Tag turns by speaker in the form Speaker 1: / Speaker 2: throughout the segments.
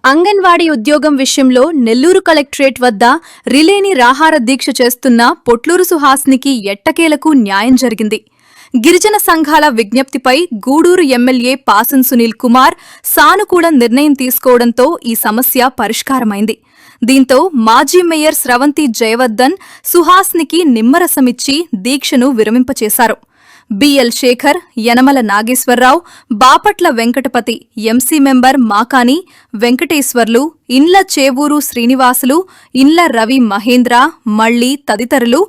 Speaker 1: అంగన్వాడీ ఉద్యోగం విషయంలో నెల్లూరు కలెక్టరేట్ వద్ద రిలే నిరాహార దీక్ష చేస్తున్న పొట్లూరు సుహాస్నికి ఎట్టకేలకు న్యాయం జరిగింది. గిరిజన సంఘాల విజ్ఞప్తిపై గూడూరు ఎమ్మెల్యే పాసన్ సునీల్ కుమార్ సానుకూల నిర్ణయం తీసుకోవడంతో ఈ సమస్య పరిష్కారమైంది. దీంతో మాజీ మేయర్ స్రవంతి జయవర్ధన్ సుహాస్నికి నిమ్మరసమిచ్చి దీక్షను విరమింపచేశారు. BL Sekhar, Yanamala Nageswararao, Bapatla Venkatapathi, MC member Makani Venkateswarlu, Indla Chevuru Srinivasulu, ఇండ్ల రవి మహేంద్ర, మళ్లీ తదితరులు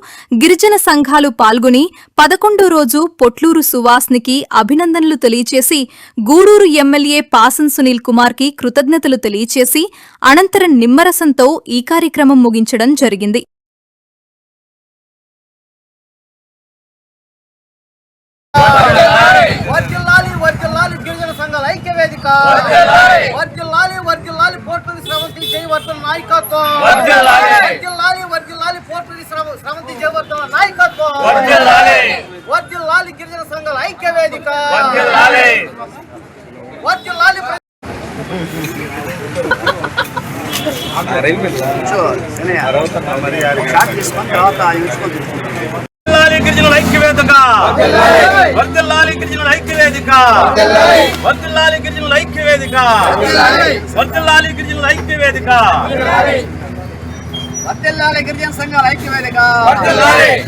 Speaker 1: గిరిజన సంఘాలు పాల్గొని 11వ రోజు పొట్లూరు సువాస్నికి అభినందనలు తెలియచేసి గూడూరు ఎమ్మెల్యే పాసన్ సునీల్ కుమార్కి కృతజ్ఞతలు తెలియచేసి అనంతరం నిమ్మరసంతో ఈ కార్యక్రమం ముగించడం జరిగింది.
Speaker 2: వర్జిల్లాలి వర్జిల్లాలి గిరిజన సంఘాల ఐక్య వేదిక వర్జిల్లాలి వర్జిల్లాలి పోట్లూరి స్రవంతి జయవర్ధన్ నాయకత్వం వర్జిల్లాలి వర్జిల్లాలి పోట్లూరి స్రవంతి జయవర్ధన్ నాయకత్వం వర్జిల్లాలి గిరిజన సంఘాల ఐక్య వేదిక వర్జిల్లాలి గిరిజనుల ఐక్య వేదిక వర్ధిల్లాలి గిరిజనుల ఐక్య వేదిక వర్ధిల్లాలి గిరిజనుల ఐక్య వేదిక వర్ధిల్లాలి గిరిజనుల ఐక్య వేదిక వర్ధిల్లాలి గిరిజన సంఘాల ఐక్య వేదిక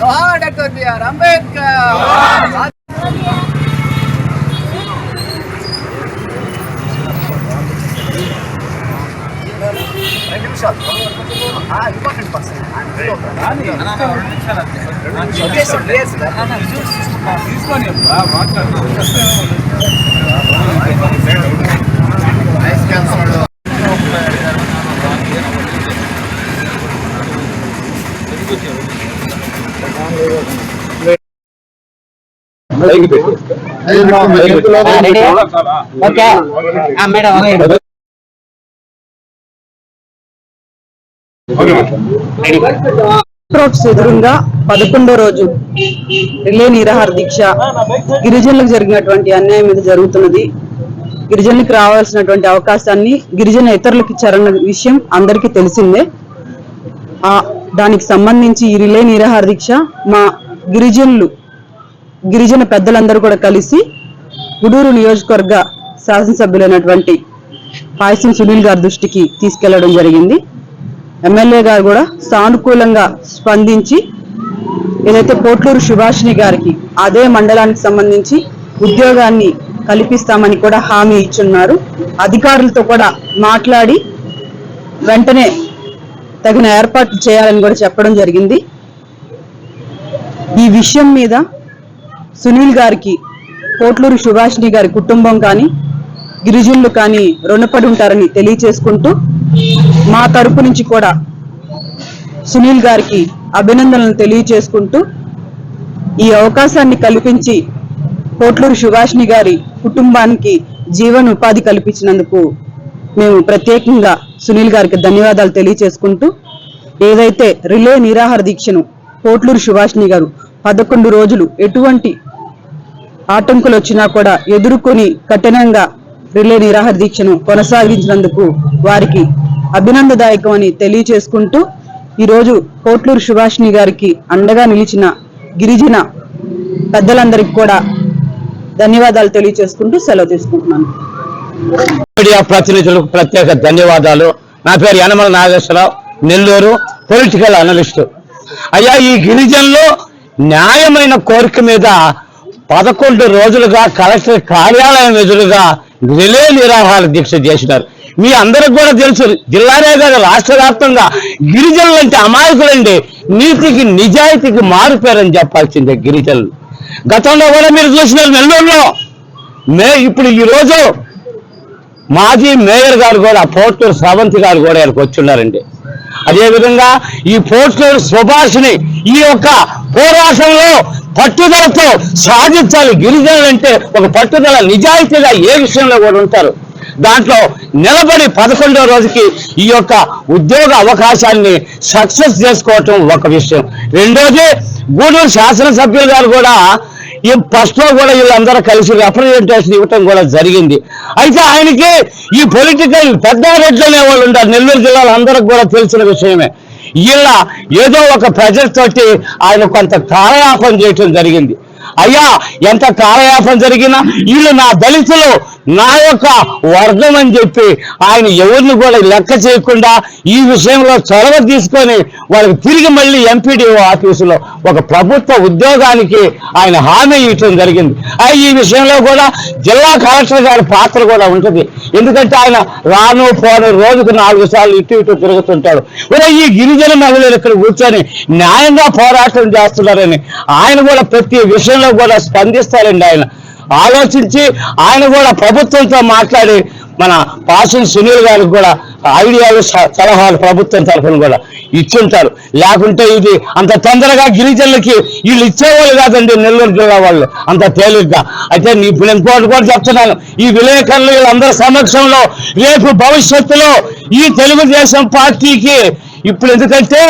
Speaker 2: జోహార్ డాక్టర్ బిఆర్ అంబేద్కర్.
Speaker 3: ఎదురుగా 11వ రోజు రిలే నిరాహార దీక్ష గిరిజనులకు జరిగినటువంటి అన్యాయం మీద జరుగుతున్నది. గిరిజనులకు రావాల్సినటువంటి అవకాశాన్ని గిరిజన ఇతరులకు ఇచ్చారన్న విషయం అందరికీ తెలిసిందే. దానికి సంబంధించి ఈ రిలే నిరాహార దీక్ష మా గిరిజన పెద్దలందరూ కూడా కలిసి గుడూరు నియోజకవర్గ శాసనసభ్యులైనటువంటి పాయసం సునీల్ గారి దృష్టికి తీసుకెళ్లడం జరిగింది. ఎమ్మెల్యే గారు కూడా సానుకూలంగా స్పందించి ఏదైతే పోట్లూరు సుభాషిణి గారికి అదే మండలానికి సంబంధించి ఉద్యోగాన్ని కల్పిస్తామని కూడా హామీ ఇచ్చున్నారు. అధికారులతో కూడా మాట్లాడి వెంటనే తగిన ఏర్పాట్లు చేయాలని కూడా చెప్పడం జరిగింది. ఈ విషయం మీద సునీల్ గారికి పోట్లూరు సుభాషిణి గారి కుటుంబం కానీ గిరిజనులు కానీ రుణపడి ఉంటారని తెలియచేసుకుంటూ మా తరపు నుంచి కూడా సునీల్ గారికి అభినందనలు తెలియచేసుకుంటూ ఈ అవకాశాన్ని కల్పించి పోట్లూరు సుభాషిణి గారి కుటుంబానికి జీవన ఉపాధి కల్పించినందుకు మేము ప్రత్యేకంగా సునీల్ గారికి ధన్యవాదాలు తెలియచేసుకుంటూ ఏదైతే రిలే నిరాహార దీక్షను పోట్లూరు సుభాషిణి గారు 11 రోజులు ఎటువంటి ఆటంకులు వచ్చినా కూడా ఎదుర్కొని కఠినంగా రిలే నిరాహార దీక్షను కొనసాగించినందుకు వారికి అభినందదాయకం అని తెలియచేసుకుంటూ ఈరోజు పోట్లూరు సుభాషిణి గారికి అండగా నిలిచిన గిరిజన పెద్దలందరికీ కూడా ధన్యవాదాలు తెలియచేసుకుంటూ సెలవు తీసుకుంటున్నాను.
Speaker 4: మీడియా ప్రతినిధులకు ప్రత్యేక ధన్యవాదాలు. నా పేరు యనమల నాగేశ్వరరావు, నెల్లూరు, పొలిటికల్ అనలిస్టు. అయ్యా, ఈ గిరిజనులు న్యాయమైన కోరిక మీద 11 రోజులుగా కలెక్టర్ కార్యాలయం ఎదురుగా రిలే నిరాహార దీక్ష చేసినారు. మీ అందరికి కూడా తెలుసు, జిల్లానే కాదు రాష్ట్ర వ్యాప్తంగా గిరిజనులంటే అమాయకులండి, నీతికి నిజాయితీకి మారుపేరని చెప్పాల్సిందే గిరిజనులు. గతంలో కూడా మీరు చూసినారు నెల్లూరులో. ఇప్పుడు ఈరోజు మాజీ మేయర్ గారు కూడా పోట్లూరు స్రవంతి గారు కూడా ఇక్కడికి వచ్చున్నారండి. అదేవిధంగా ఈ పోట్లూరు సుభాషిణి ఈ యొక్క పోరాటంలో పట్టుదలతో సాధించాలి. గిరిజనులంటే ఒక పట్టుదల నిజాయితీగా ఏ విషయంలో కూడా ఉంటారు. దాంట్లో నిలబడి 11వ రోజుకి ఈ యొక్క ఉద్యోగ అవకాశాన్ని సక్సెస్ చేసుకోవటం ఒక విషయం. రెండోది, గూడూరు శాసనసభ్యులు గారు కూడా ఈ ఫస్ట్ లో కూడా వీళ్ళందరూ కలిసి రిప్రజెంటేషన్ ఇవ్వటం కూడా జరిగింది. అయితే ఆయనకి ఈ పొలిటికల్ పెద్దారెడ్లు అనే వాళ్ళు ఉంటారు, నెల్లూరు జిల్లాలో అందరికి కూడా తెలిసిన విషయమే. వీళ్ళ ఏదో ఒక ప్రెజర్ తోటి ఆయన కొంత కాలయాపన చేయటం జరిగింది. అయ్యా, ఎంత కాలయాపన జరిగినా వీళ్ళు నా దళితులు, నా యొక్క వర్గం అని చెప్పి ఆయన ఎవరిని కూడా లెక్క చేయకుండా ఈ విషయంలో చొరవ తీసుకొని వాళ్ళకి తిరిగి మళ్ళీ ఎంపీడీఓ ఆఫీసులో ఒక ప్రభుత్వ ఉద్యోగానికి ఆయన హామీ ఇవ్వటం జరిగింది. ఈ విషయంలో కూడా జిల్లా కలెక్టర్ గారి పాత్ర కూడా ఉంటుంది. ఎందుకంటే ఆయన రాను పోను రోజుకు 4 సార్లు ఇటు తిరుగుతుంటాడు. ఈ గిరిజన మహిళలు ఇక్కడ కూర్చొని న్యాయంగా పోరాటం చేస్తున్నారని ఆయన కూడా ప్రతి విషయంలో కూడా స్పందిస్తారండి. ఆయన ఆలోచించి ఆయన కూడా ప్రభుత్వంతో మాట్లాడి మన పాసం సునీల్ గారికి కూడా ఐడియాలు సలహాలు ప్రభుత్వం తరఫున కూడా ఇచ్చుంటారు. లేకుంటే ఇది అంత తొందరగా గిరిజనులకి వీళ్ళు ఇచ్చేవాళ్ళు కాదండి, నెల్లూరు జిల్లా వాళ్ళు అంత తేలిగ్గా. అయితే ఇప్పుడు ఇంకోటి కూడా చెప్తున్నాను, ఈ విలేకరులు వీళ్ళందరి సమక్షంలో రేపు భవిష్యత్తులో ఈ తెలుగుదేశం పార్టీకి ఇప్పుడు ఎందుకంటే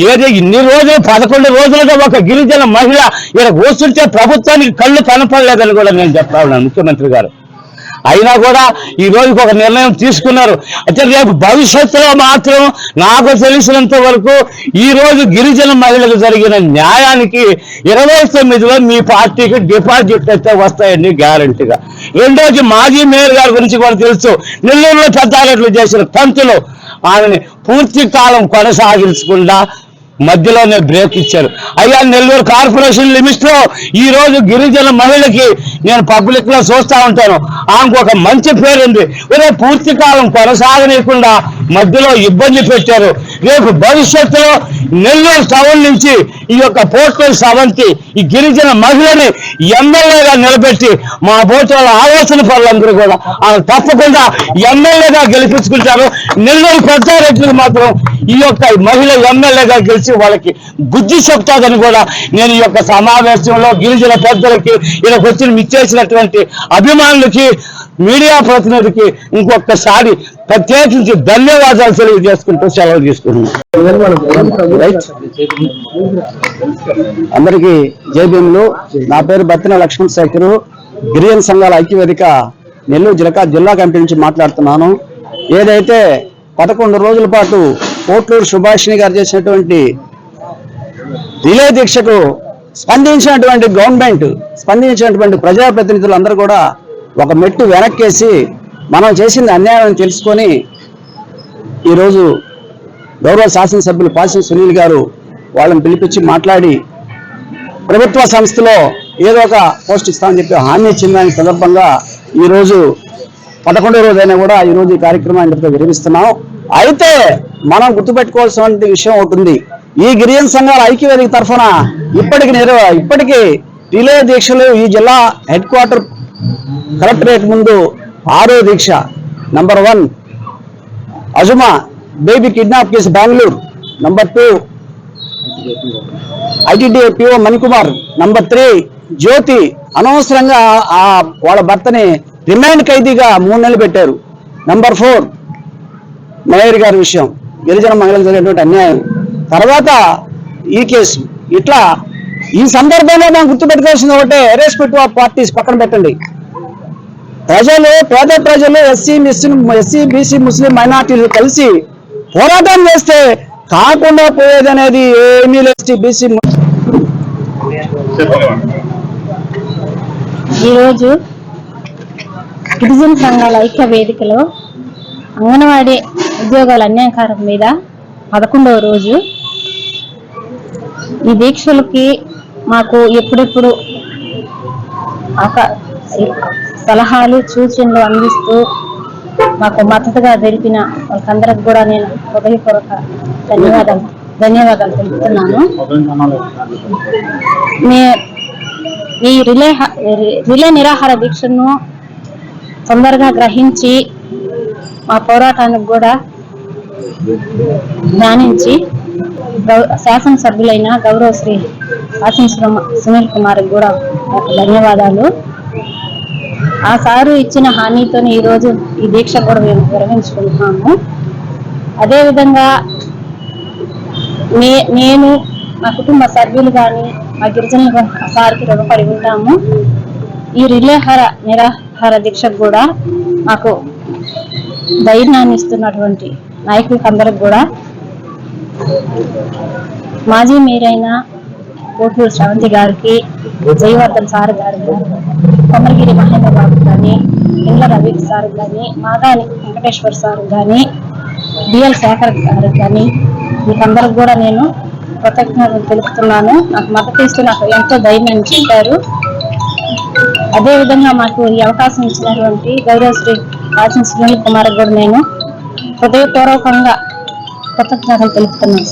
Speaker 4: ఏదో ఇన్ని రోజులు 11 రోజులుగా ఒక గిరిజన మహిళ ఇక్కడ కూర్చుంటే ప్రభుత్వానికి కళ్ళు కనపడలేదని కూడా నేను చెప్తా ఉన్నాను ముఖ్యమంత్రి గారు. అయినా కూడా ఈ రోజుకి ఒక నిర్ణయం తీసుకున్నారు. అయితే రేపు భవిష్యత్తులో మాత్రం నాకు తెలిసినంత వరకు ఈ రోజు గిరిజన మహిళలకు జరిగిన న్యాయానికి 29లో మీ పార్టీకి డిపాజిట్ అయితే వస్తాయండి గ్యారంటీగా. రెండోది మాజీ మేయర్ గారి గురించి కూడా తెలుసు, నెల్లూరులో పెద్దారెడ్లు చేసిన తంతులు ఆమెని పూర్తి కాలం కొనసాగించకుండా మధ్యలోనే బ్రేక్ ఇచ్చారు. అయ్యా, నెల్లూరు కార్పొరేషన్ లిమిట్స్ లో ఈ రోజు గిరిజన మహిళకి నేను పబ్లిక్ లో చూస్తా ఉంటాను, ఆమెకు ఒక మంచి పేరుంది. పూర్తి కాలం కొనసాగనీయకుండా మధ్యలో ఇబ్బంది పెట్టారు. రేపు భవిష్యత్తులో నెల్లూరు టౌన్ నుంచి ఈ యొక్క పోర్టల్ సవంతి ఈ గిరిజన మహిళని ఎమ్మెల్యేగా నిలబెట్టి మా పోర్టల్ ఆలోచన పనులందరూ కూడా తప్పకుండా ఎమ్మెల్యేగా గెలిపించుకుంటారు. నెల్లూరు పెద్దారెడ్డికి మాత్రం ఈ యొక్క మహిళ ఎమ్మెల్యేగా గెలిచి వాళ్ళకి బుద్ధి చెప్తాదని కూడా నేను ఈ యొక్క సమావేశంలో గిరిజన పెద్దలకి ఇక్కడికి వచ్చి ఇచ్చేసినటువంటి అభిమానులకి మీడియా ప్రతినిధికి ఇంకొకసారి ప్రత్యేకించి ధన్యవాదాలు తెలియజేసుకుంటూ సెలవు తీసుకున్నాను.
Speaker 5: అందరికీ జై భీములు. నా పేరు బత్తిన లక్ష్మణ్ శేఖరు, గిరిజన సంఘాల ఐక్యవేదిక నెల్లూరు జిల్లా కమిటీ నుంచి మాట్లాడుతున్నాను. ఏదైతే 11 రోజుల పాటు పోట్లూరు సుభాషిణి గారు చేసినటువంటి రిలే దీక్షకు స్పందించినటువంటి గవర్నమెంట్, స్పందించినటువంటి ప్రజాప్రతినిధులు అందరూ కూడా ఒక మెట్టు వెనక్కేసి మనం చేసింది అన్యాయం తెలుసుకొని ఈరోజు గౌరవ శాసనసభ్యులు పాసం సునీల్ గారు వాళ్ళని పిలిపించి మాట్లాడి ప్రభుత్వ సంస్థలో ఏదో ఒక పోస్ట్ ఇస్తామని చెప్పి హామీ ఇచ్చిన దాని సందర్భంగా ఈరోజు 11వ రోజైనా కూడా ఈరోజు ఈ కార్యక్రమాన్ని విరమిస్తున్నాం. అయితే మనం గుర్తుపెట్టుకోవాల్సిన విషయం ఒకటి ఉంది. ఈ గిరిజన సంఘాల ఐక్యవేదిక తరఫున ఇప్పటికీ రిలే దీక్షలు ఈ జిల్లా హెడ్ క్వార్టర్ కలెక్టరేట్ ముందు 6వ దీక్ష. నంబర్ 1 అజుమా baby kidnap case Bengaluru. Number 2 ITDA PO Manikumar. Number 3 Jyothi అనవసరంగా వాళ్ళ భర్తని రిమాండ్ ఖైదీగా 3 నెలలు పెట్టారు. నంబర్ 4 మేయర్ గారి విషయం, గిరిజన మహిళలకు జరిగినటువంటి అన్యాయం. తర్వాత ఈ కేసు. ఇట్లా ఈ సందర్భంలో మనం గుర్తుపెట్టుకోవాల్సింది ఒకటే, రెస్పెక్ట్ ఆఫ్ పార్టీస్ పక్కన పెట్టండి. పేద ప్రజలు ఎస్సీ బీసీ ముస్లిం మైనార్టీలు కలిసి పోరాటం చేస్తే కాకుండా పోయేది అనేది ఏమీ లేదు. బీసీ
Speaker 6: ఈరోజు గిరిజన సంఘాల ఐక్య వేదికలో అంగన్వాడీ ఉద్యోగాల అన్యాయకారం మీద 11వ రోజు. ఈ దీక్షలకి మాకు ఎప్పుడెప్పుడు సలహాలు సూచనలు అందిస్తూ మాకు మద్దతుగా తెలిపిన వాళ్ళకందరికి కూడా నేను హృదయపూర్వక ధన్యవాదాలు తెలుపుతున్నాను. ఈ రిలే నిరాహార దీక్షను తొందరగా గ్రహించి మా పోరాటానికి కూడా ధ్యానించి శాసనసభ్యులైన గౌరవ శ్రీ పాసం సునీల్ కుమార్ కూడా ధన్యవాదాలు. ఆ సారు ఇచ్చిన హామీతో ఈరోజు ఈ దీక్ష కూడా మేము నిర్వహించుకుంటున్నాము. అదేవిధంగా నేను మా కుటుంబ సభ్యులు కానీ మా గిరిజనులు సార్కి రుణపడి ఉంటాము. ఈ నిరాహార దీక్షకు కూడా మాకు ధైర్యాన్ని ఇస్తున్నటువంటి నాయకులకు అందరికి కూడా మాజీ మేరైన పోట్లూరు శ్రవంతి గారికి, జయవర్ధన్ సార్ గారికి, కొమరగిరి మహేంద్ర బాబు కానీ, ఇండ్ల రవి సార్ కానీ, మాదాని వెంకటేశ్వర్ సార్ కానీ, డిఎల్ శేఖర్ గారు కానీ మీకందరికి కూడా నేను కృతజ్ఞతలు తెలుపుతున్నాను. నాకు మద్దతు ఇస్తూ నాకు ఎంతో ధైర్యం చెప్పారు. అదేవిధంగా మాకు ఈ అవకాశం ఇచ్చినటువంటి గౌరవశ్రీ రాజన్ సునీల్ కుమార్ కూడా నేను హృదయపూర్వకంగా కృతజ్ఞతలు తెలుపుతున్నాను.